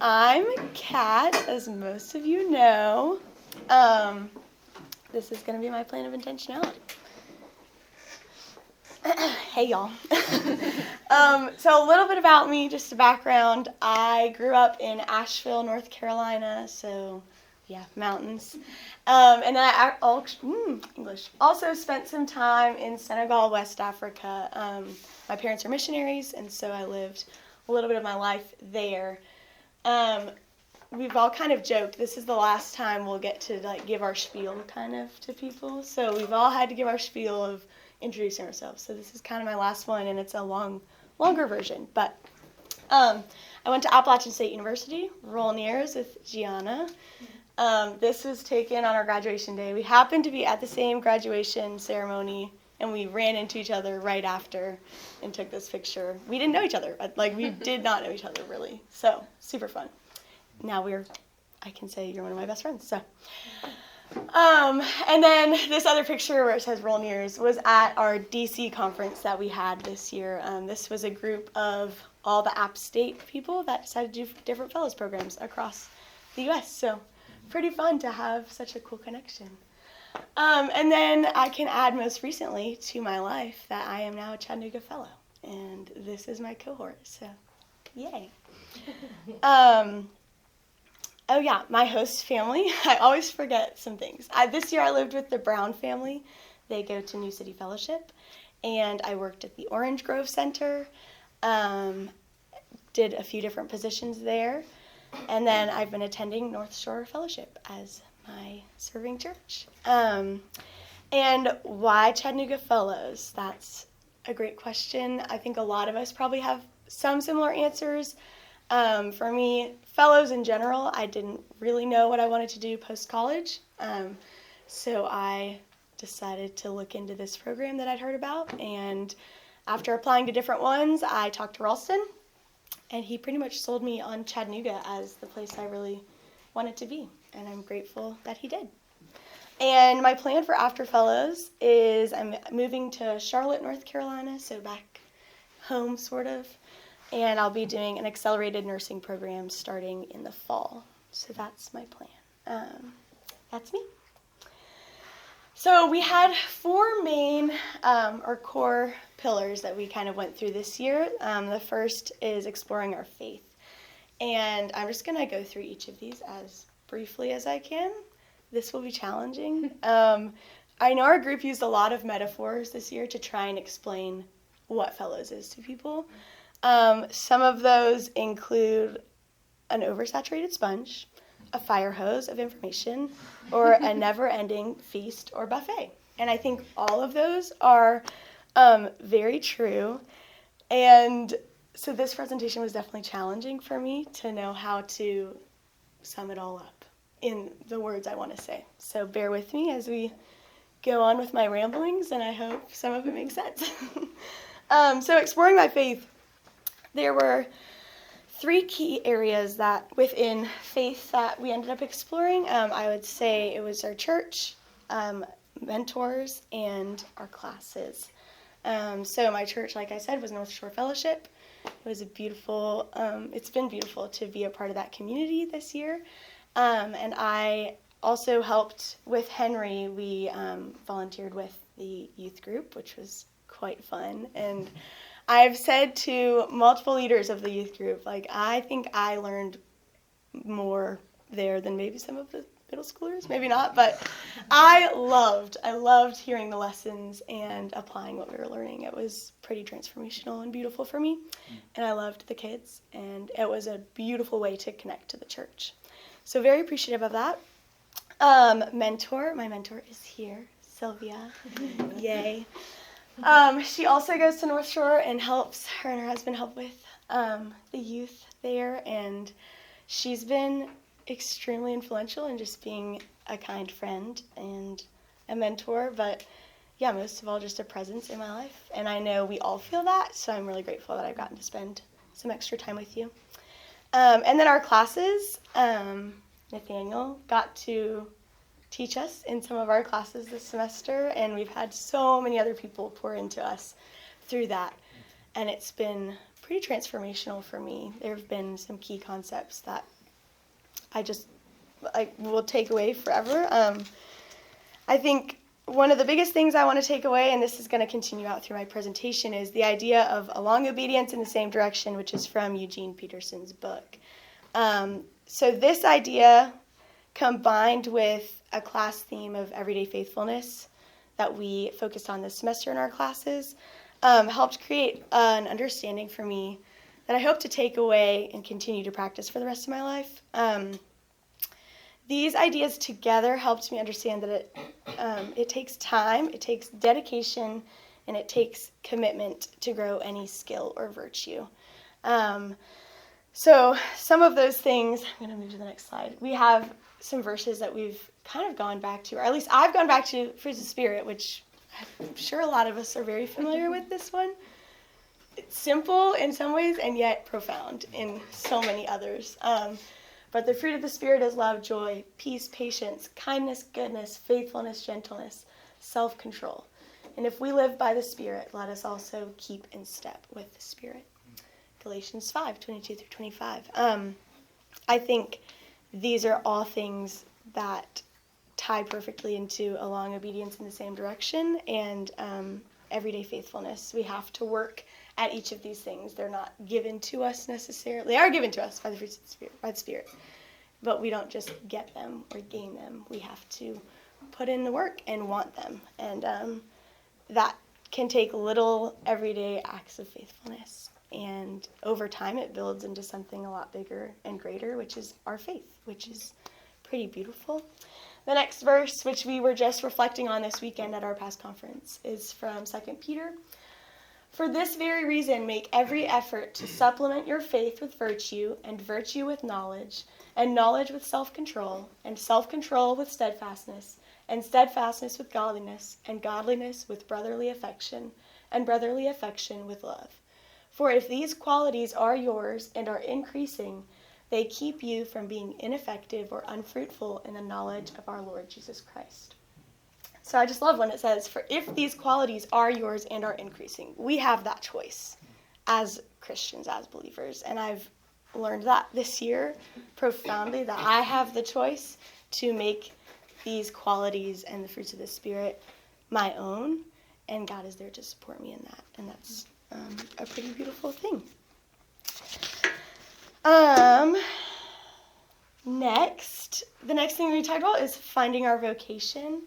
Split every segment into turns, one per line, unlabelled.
I'm Kat, as most of you know. This is going to be my plan of intentionality. Hey, y'all. So a little bit about me, just a background. I grew up in Asheville, North Carolina, so yeah, mountains. And then I also spent some time in Senegal, West Africa. My parents are missionaries, and so I lived a little bit of my life there. We've all kind of joked this is the last time we'll get to give our spiel kind of to people. So we've all had to give our spiel of introducing ourselves. So this is kind of my last one, and it's a longer version. But I went to Appalachian State University, rolling years with Gianna. This was taken on our graduation day. We happened to be at the same graduation ceremony, and we ran into each other right after and took this picture. We didn't know each other. We did not know each other, really. So, super fun. Now I can say you're one of my best friends, so. And then this other picture where it says Rolling Years was at our DC conference that we had this year. This was a group of all the App State people that decided to do different fellows programs across the U.S., so pretty fun to have such a cool connection. And then I can add most recently to my life that I am now a Chattanooga Fellow, and this is my cohort, so yay. Oh yeah, my host family. I always forget some things. This year I lived with the Brown family. They go to New City Fellowship, and I worked at the Orange Grove Center, did a few different positions there, and then I've been attending North Shore Fellowship as my serving church. And why Chattanooga Fellows? That's a great question. I think a lot of us probably have some similar answers. For me, fellows in general, I didn't really know what I wanted to do post-college, so I decided to look into this program that I'd heard about, and after applying to different ones, I talked to Ralston, and he pretty much sold me on Chattanooga as the place I really wanted to be, and I'm grateful that he did. And my plan for after fellows is I'm moving to Charlotte, North Carolina, so back home sort of. And I'll be doing an accelerated nursing program starting in the fall. So that's my plan. That's me. So we had four main or core pillars that we kind of went through this year. The first is exploring our faith. And I'm just going to go through each of these as briefly as I can. This will be challenging. I know our group used a lot of metaphors this year to try and explain what fellows is to people. Some of those include an oversaturated sponge, a fire hose of information, or a never-ending feast or buffet. And I think all of those are very true. And so this presentation was definitely challenging for me to know how to sum it all up in the words I want to say. So bear with me as we go on with my ramblings, and I hope some of it makes sense. So exploring my faith. There were three key areas that within faith that we ended up exploring. I would say it was our church, mentors, and our classes. So my church, like I said, was North Shore Fellowship. It was it's been beautiful to be a part of that community this year. And I also helped with Henry. We volunteered with the youth group, which was quite fun. And I've said to multiple leaders of the youth group, I think I learned more there than maybe some of the middle schoolers, maybe not, but I loved hearing the lessons and applying what we were learning. It was pretty transformational and beautiful for me, and I loved the kids, and it was a beautiful way to connect to the church. So very appreciative of that. My mentor is here, Sylvia. Yay. She also goes to North Shore and her and her husband help with the youth there, and she's been extremely influential in just being a kind friend and a mentor, but yeah, most of all, just a presence in my life, and I know we all feel that, so I'm really grateful that I've gotten to spend some extra time with you. And then our classes, Nathaniel got to teach us in some of our classes this semester, and we've had so many other people pour into us through that. and it's been pretty transformational for me. There have been some key concepts that I will take away forever. I think one of the biggest things I want to take away, and this is going to continue out through my presentation, is the idea of a long obedience in the same direction, which is from Eugene Peterson's book. So this idea, combined with a class theme of everyday faithfulness that we focused on this semester in our classes, helped create an understanding for me that I hope to take away and continue to practice for the rest of my life. These ideas together helped me understand that it takes time, it takes dedication, and it takes commitment to grow any skill or virtue. So some of those things, I'm going to move to the next slide. We have some verses that we've kind of gone back to, or at least I've gone back to Fruits of the Spirit, which I'm sure a lot of us are very familiar with this one. It's simple in some ways and yet profound in so many others. But the fruit of the Spirit is love, joy, peace, patience, kindness, goodness, faithfulness, gentleness, self-control. And if we live by the Spirit, let us also keep in step with the Spirit. Galatians 5:22-25. I think these are all things that tie perfectly into a long obedience in the same direction and everyday faithfulness. We have to work at each of these things. They're not given to us necessarily. They are given to us by the fruits of the Spirit, by the Spirit. But we don't just get them or gain them. We have to put in the work and want them. And that can take little everyday acts of faithfulness. And over time, it builds into something a lot bigger and greater, which is our faith, which is pretty beautiful. The next verse, which we were just reflecting on this weekend at our past conference, is from 2 Peter. For this very reason, make every effort to supplement your faith with virtue, and virtue with knowledge, and knowledge with self-control, and self-control with steadfastness, and steadfastness with godliness, and godliness with brotherly affection, and brotherly affection with love. For if these qualities are yours and are increasing, they keep you from being ineffective or unfruitful in the knowledge of our Lord Jesus Christ. So I just love when it says, for if these qualities are yours and are increasing. We have that choice as Christians, as believers. And I've learned that this year profoundly, that I have the choice to make these qualities and the fruits of the Spirit my own. And God is there to support me in that. And that's a pretty beautiful thing. The next thing we talked about is finding our vocation.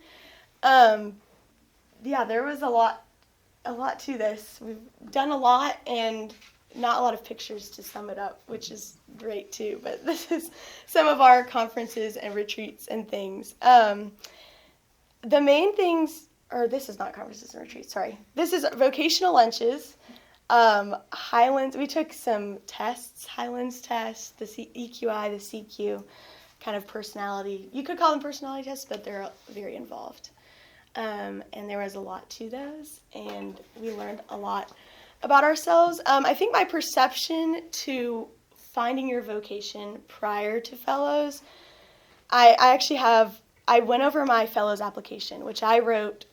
There was a lot to this. We've done a lot and not a lot of pictures to sum it up, which is great too, but this is some of our conferences and retreats and things. The main things, or this is not conferences and retreats, sorry. This is vocational lunches. Highlands, we took some tests, Highlands test, the EQI, the CQ, kind of personality. You could call them personality tests, but they're very involved. And there was a lot to those, and we learned a lot about ourselves. I think my perception to finding your vocation prior to Fellows, I went over my Fellows application, which I wrote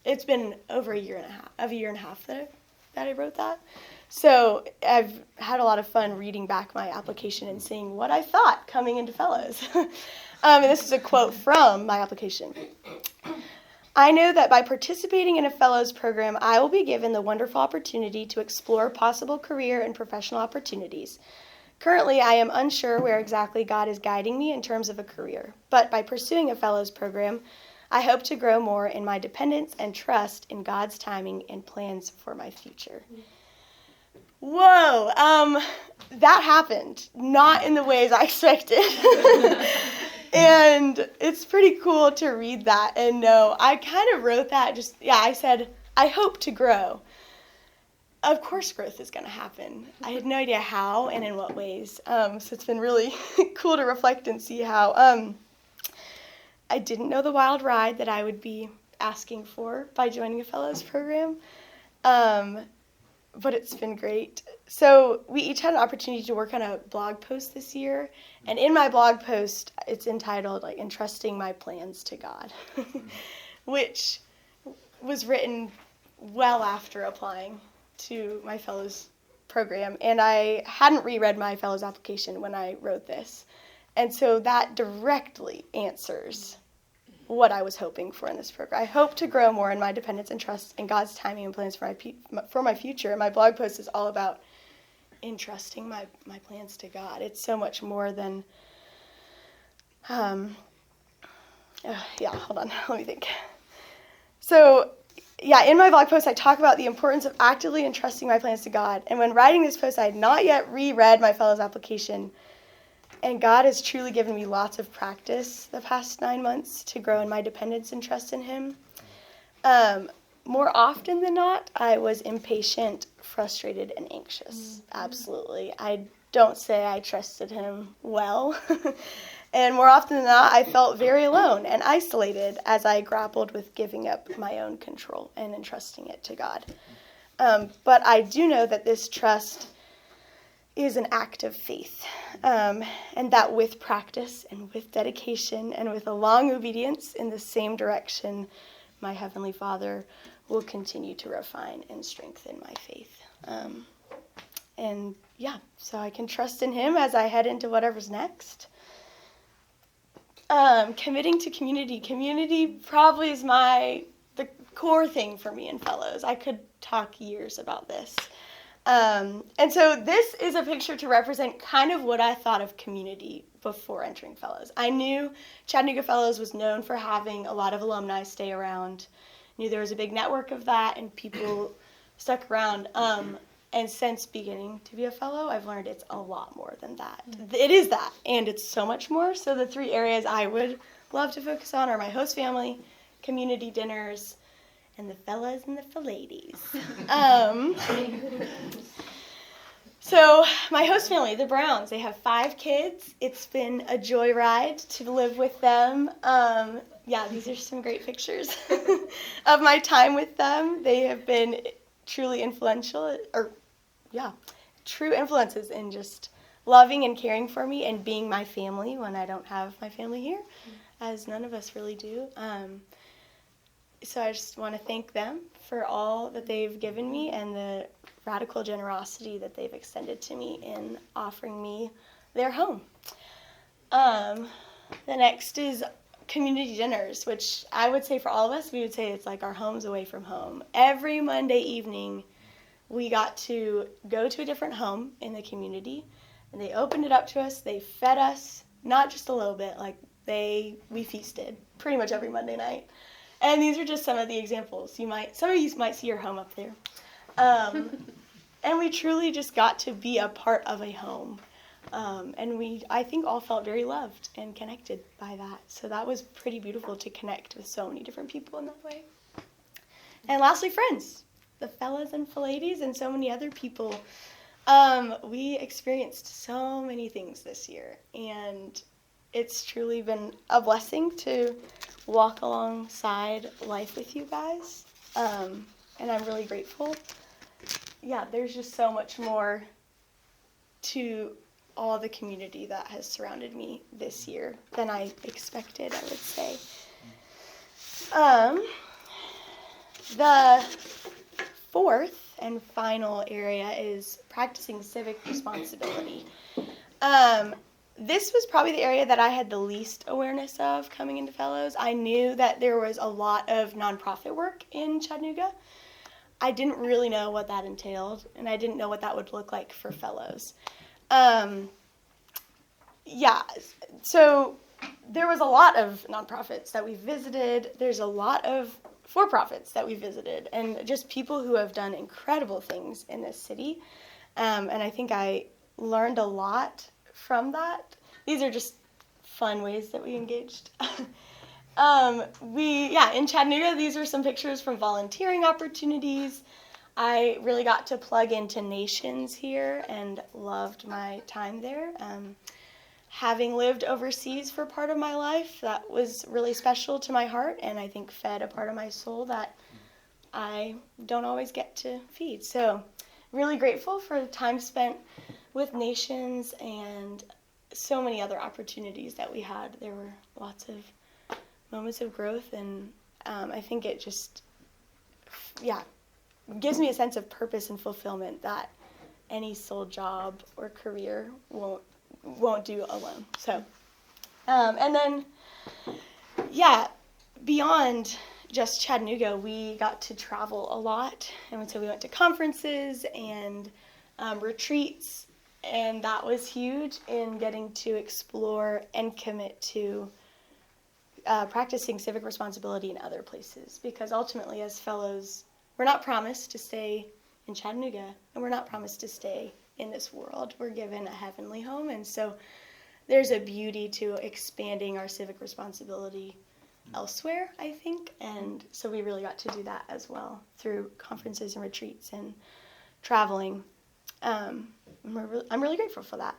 it's been over a year and a half that I wrote that. So I've had a lot of fun reading back my application and seeing what I thought coming into Fellows. And this is a quote from my application. I know that by participating in a Fellows program, I will be given the wonderful opportunity to explore possible career and professional opportunities. Currently, I am unsure where exactly God is guiding me in terms of a career, but by pursuing a Fellows program, I hope to grow more in my dependence and trust in God's timing and plans for my future. Whoa, that happened, not in the ways I expected. And it's pretty cool to read that and know. I kind of wrote that I said, I hope to grow. Of course growth is going to happen. I had no idea how and in what ways. So it's been really cool to reflect and see how. I didn't know the wild ride that I would be asking for by joining a Fellows program. But it's been great. So we each had an opportunity to work on a blog post this year. And in my blog post, it's entitled, Entrusting My Plans to God, which was written well after applying to my Fellows program, and I hadn't reread my Fellows application when I wrote this. And so that directly answers what I was hoping for in this program. I hope to grow more in my dependence and trust in God's timing and plans for my future. And my blog post is all about entrusting my plans to God. It's so much more than, hold on, let me think. So, in my blog post, I talk about the importance of actively entrusting my plans to God. And when writing this post, I had not yet reread my Fellows application. And God has truly given me lots of practice the past 9 months to grow in my dependence and trust in Him. More often than not, I was impatient, frustrated, and anxious. Absolutely. I don't say I trusted Him well. And more often than not, I felt very alone and isolated as I grappled with giving up my own control and entrusting it to God. But I do know that this trust is an act of faith, and that with practice and with dedication and with a long obedience in the same direction, my Heavenly Father will continue to refine and strengthen my faith. So I can trust in Him as I head into whatever's next. Committing to community. Community probably is the core thing for me in Fellows. I could talk years about this. And so this is a picture to represent kind of what I thought of community before entering Fellows. I knew Chattanooga Fellows was known for having a lot of alumni stay around. Knew there was a big network of that and people stuck around. And since beginning to be a fellow, I've learned it's a lot more than that. It is that, and it's so much more. So the 3 areas I would love to focus on are my host family, community dinners, and the fellas and the ladies. So my host family, the Browns, they have 5 kids. It's been a joyride to live with them. These are some great pictures of my time with them. They have been truly influential, true influences in just loving and caring for me and being my family when I don't have my family here, as none of us really do. So I just want to thank them for all that they've given me and the radical generosity that they've extended to me in offering me their home. The next is community dinners, which I would say for all of us, we would say it's like our homes away from home. Every Monday evening, we got to go to a different home in the community, and they opened it up to us. They fed us, not just a little bit, we feasted pretty much every Monday night. And these are just some of the examples. Some of you might see your home up there. And we truly just got to be a part of a home. And I think, all felt very loved and connected by that. So that was pretty beautiful to connect with so many different people in that way. And lastly, friends, the fellas and ladies and so many other people. We experienced so many things this year, and it's truly been a blessing to walk alongside life with you guys, and I'm really grateful. There's just so much more to all the community that has surrounded me this year than I expected, I would say. The 4th and final area is practicing civic responsibility. This was probably the area that I had the least awareness of coming into Fellows. I knew that there was a lot of nonprofit work in Chattanooga. I didn't really know what that entailed, and I didn't know what that would look like for Fellows. So there was a lot of nonprofits that we visited. There's a lot of for-profits that we visited, and just people who have done incredible things in this city. And I think I learned a lot from that. These are just fun ways that we engaged. In Chattanooga, these are some pictures from volunteering opportunities. I really got to plug into Nations here and loved my time there. Having lived overseas for part of my life, that was really special to my heart, and I think fed a part of my soul that I don't always get to feed. So really grateful for the time spent with Nations and so many other opportunities that we had. There were lots of moments of growth, and I think it just, gives me a sense of purpose and fulfillment that any sole job or career won't do alone. So, and then, beyond just Chattanooga, we got to travel a lot, and so we went to conferences and retreats, and that was huge in getting to explore and commit to practicing civic responsibility in other places, because ultimately as fellows, we're not promised to stay in Chattanooga, and we're not promised to stay in this world. We're given a heavenly home, and so there's a beauty to expanding our civic responsibility elsewhere, I think, and so we really got to do that as well through conferences and retreats and traveling. I'm really grateful for that.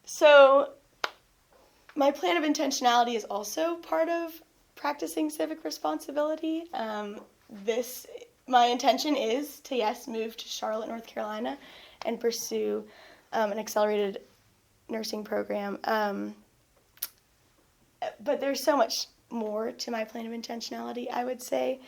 So my plan of intentionality is also part of practicing civic responsibility. My intention is to, move to Charlotte, North Carolina, and pursue an accelerated nursing program. But there's so much more to my plan of intentionality, I would say.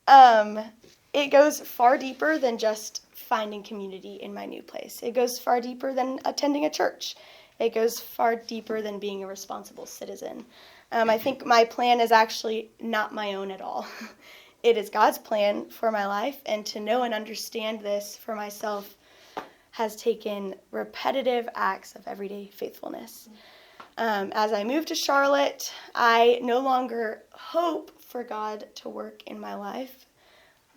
It goes far deeper than just finding community in my new place. It goes far deeper than attending a church. It goes far deeper than being a responsible citizen. I think my plan is actually not my own at all. It is God's plan for my life, and to know and understand this for myself has taken repetitive acts of everyday faithfulness. As I move to Charlotte, I no longer hope for God to work in my life,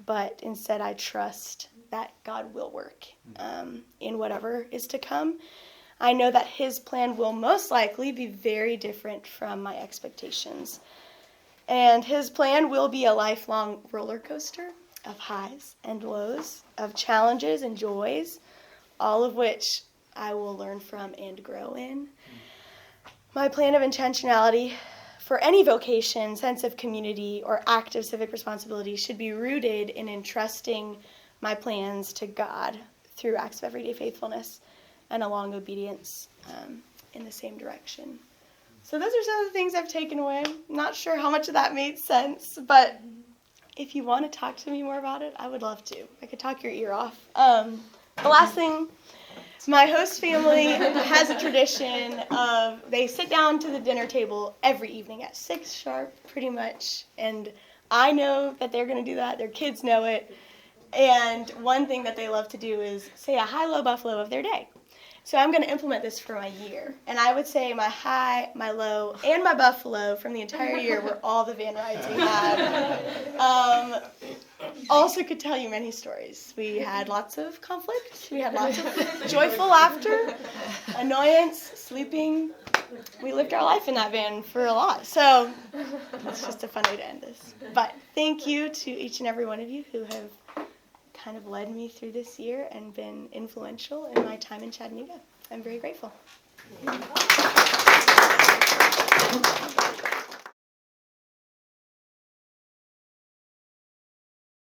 but instead I trust that God will work in whatever is to come. I know that his plan will most likely be very different from my expectations. And his plan will be a lifelong roller coaster of highs and lows, of challenges and joys, all of which I will learn from and grow in. My plan of intentionality for any vocation, sense of community, or act of civic responsibility should be rooted in entrusting my plans to God through acts of everyday faithfulness and a long obedience in the same direction. So those are some of the things I've taken away. I'm not sure how much of that made sense, but if you want to talk to me more about it, I would love to. I could talk your ear off. The last thing, my host family has a tradition of they sit down to the dinner table every evening at 6 sharp, pretty much. And I know that they're going to do that. Their kids know it. And one thing that they love to do is say a high-low buffalo of their day. So I'm going to implement this for my year. And I would say my high, my low, and my buffalo from the entire year were all the van rides we had. Also could tell you many stories. We had lots of conflict. We had lots of joyful laughter, annoyance, sleeping. We lived our life in that van for a lot. So it's just a fun way to end this. But thank you to each and every one of you who have kind of led me through this year and been influential in my time in Chattanooga. I'm very grateful.